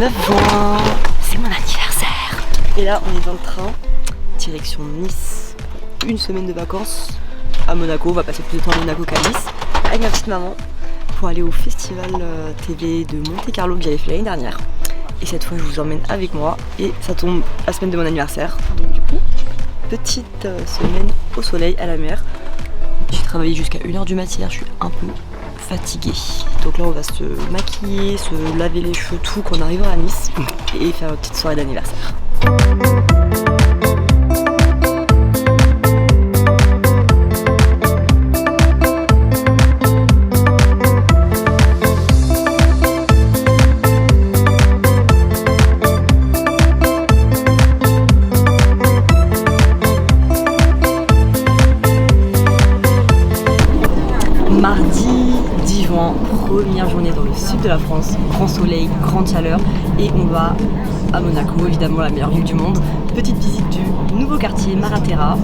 9 juin, c'est mon anniversaire. Et là, on est dans le train, direction Nice. Une semaine de vacances à Monaco, on va passer plus de temps à Monaco qu'à Nice, avec ma petite maman, pour aller au festival TV de Monte Carlo que j'avais fait l'année dernière. Et cette fois, je vous emmène avec moi et ça tombe la semaine de mon anniversaire. Donc du coup, petite semaine au soleil, à la mer. J'ai travaillé jusqu'à 1h du matin, je suis un peu fatiguée. Donc là, on va se maquiller, se laver les cheveux, tout, quand on arrivera à Nice et faire une petite soirée d'anniversaire. Mardi 10 juin, première journée dans le sud de la France, grand soleil, grande chaleur et on va à Monaco, évidemment la meilleure ville du monde. Petite visite du nouveau quartier Maraterra.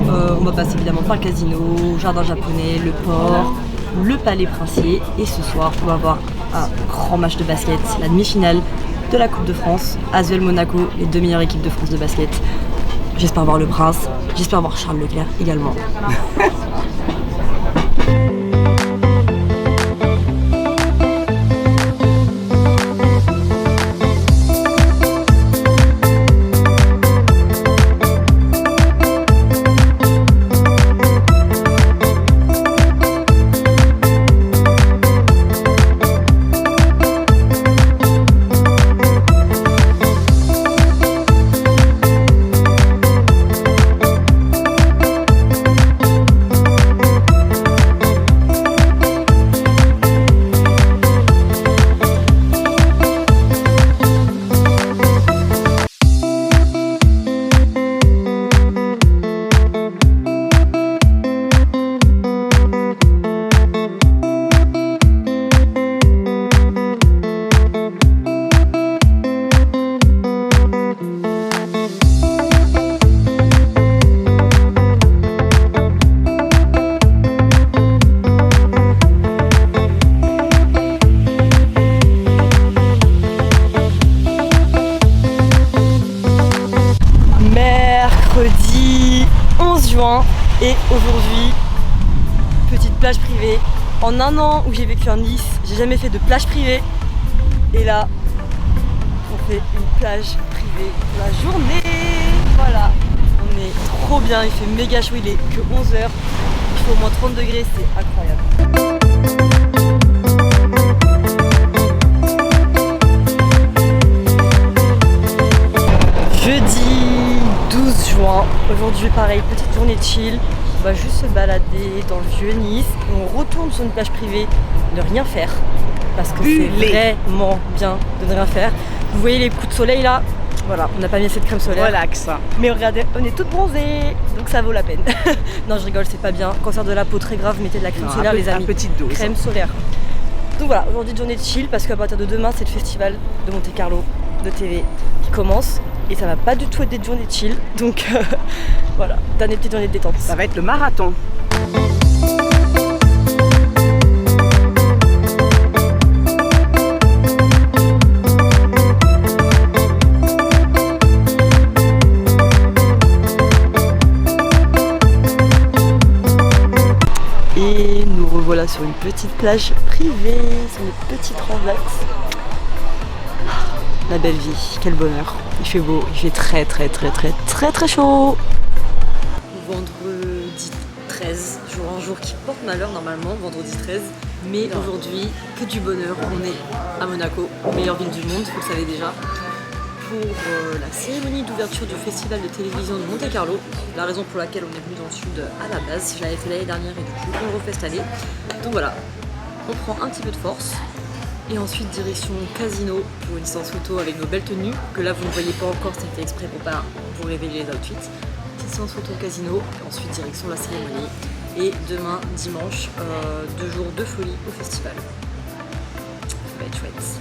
On va passer évidemment par le casino, jardin japonais, le port, le palais princier et ce soir on va avoir un grand match de basket, la demi-finale de la Coupe de France, Asvel Monaco, les deux meilleures équipes de France de basket. J'espère voir le Prince, j'espère voir Charles Leclerc également. Mercredi 11 juin et aujourd'hui, petite plage privée. En un an où j'ai vécu en Nice, j'ai jamais fait de plage privée. Et là, on fait une plage privée pour la journée. Voilà, on est trop bien, il fait méga chaud, il est que 11h. Il fait au moins 30 degrés, c'est incroyable. Jeudi 12 juin, aujourd'hui pareil, petite journée de chill, on va juste se balader dans le vieux Nice, on retourne sur une plage privée, ne rien faire, parce que c'est vraiment bien de ne rien faire. Vous voyez les coups de soleil là, voilà, on n'a pas mis assez de crème solaire. Relax. Mais regardez, on est toutes bronzées, donc ça vaut la peine. Non je rigole, c'est pas bien, cancer de la peau très grave, mettez de la crème solaire les amis. Petite dose. Crème solaire. Donc voilà, aujourd'hui journée de chill, parce qu'à partir de demain c'est le festival de Monte Carlo de TV qui commence. Et ça va pas du tout être des journées de chill, donc voilà, dernière petite journée de détente. Ça va être le marathon. Et nous revoilà sur une petite plage privée, sur une petite relax. La belle vie, quel bonheur. Il fait beau, il fait très chaud. Vendredi 13, un jour qui porte malheur normalement, vendredi 13. Mais aujourd'hui, que du bonheur, on est à Monaco, meilleure ville du monde, vous le savez déjà, pour la cérémonie d'ouverture du festival de télévision de Monte Carlo. La raison pour laquelle on est venu dans le sud à la base, je l'avais fait l'année dernière et du coup on le refait cette année. Donc voilà, on prend un petit peu de force. Et ensuite direction casino pour une séance photo avec nos belles tenues, que là vous ne voyez pas encore, c'est fait exprès pour révéler les outfits. Petite séance photo au casino, et ensuite direction la cérémonie. Et demain, dimanche, 2 jours de folie au festival. Ça va être chouette.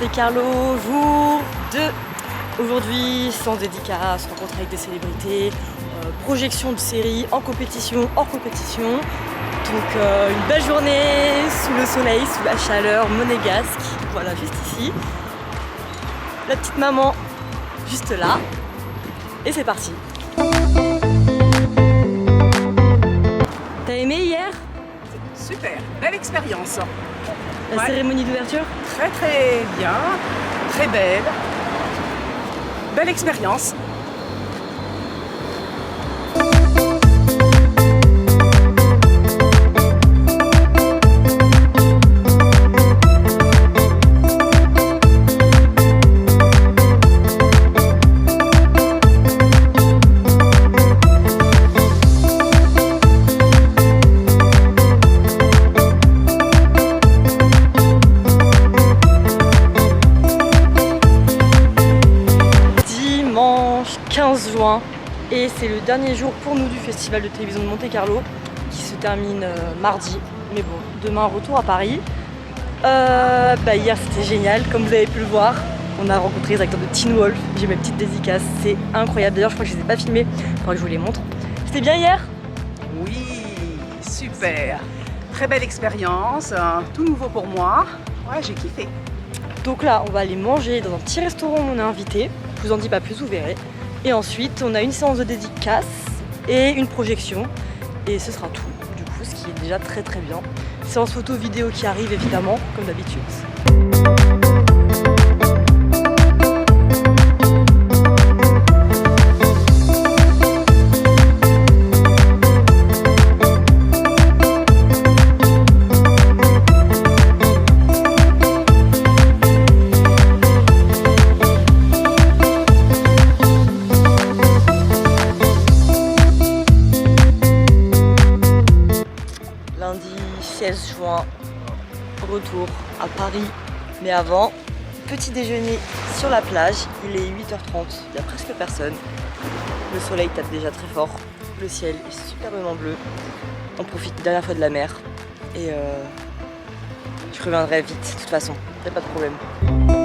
Monte-Carlo, jour 2. Aujourd'hui, sans dédicace, rencontre avec des célébrités, projection de séries en compétition, hors compétition. Donc une belle journée sous le soleil, sous la chaleur monégasque. Voilà, juste ici. La petite maman, juste là. Et c'est parti. T'as aimé hier? Super, belle expérience. La cérémonie d'ouverture? Très très bien, très belle. Belle expérience. Dimanche 15 juin et c'est le dernier jour pour nous du festival de télévision de Monte-Carlo qui se termine mardi. Mais bon, demain retour à Paris. Hier c'était génial, comme vous avez pu le voir. On a rencontré les acteurs de Teen Wolf, j'ai mes petites dédicaces, c'est incroyable. D'ailleurs je crois que je les ai pas filmés, il faudra que je vous les montre. C'était bien hier? Oui, super. Très belle expérience, tout nouveau pour moi. Ouais, j'ai kiffé. Donc là on va aller manger dans un petit restaurant où on est invité. Je vous en dis pas plus, vous verrez. Et ensuite on a une séance de dédicace et une projection. Et ce sera tout, du coup, ce qui est déjà très très bien. Séance photo vidéo qui arrive évidemment, comme d'habitude. Lundi 16 juin, retour à Paris. Mais avant, petit déjeuner sur la plage. Il est 8h30, il n'y a presque personne. Le soleil tape déjà très fort. Le ciel est superbement bleu. On profite une dernière fois de la mer. Et je reviendrai vite, de toute façon, il n'y a pas de problème.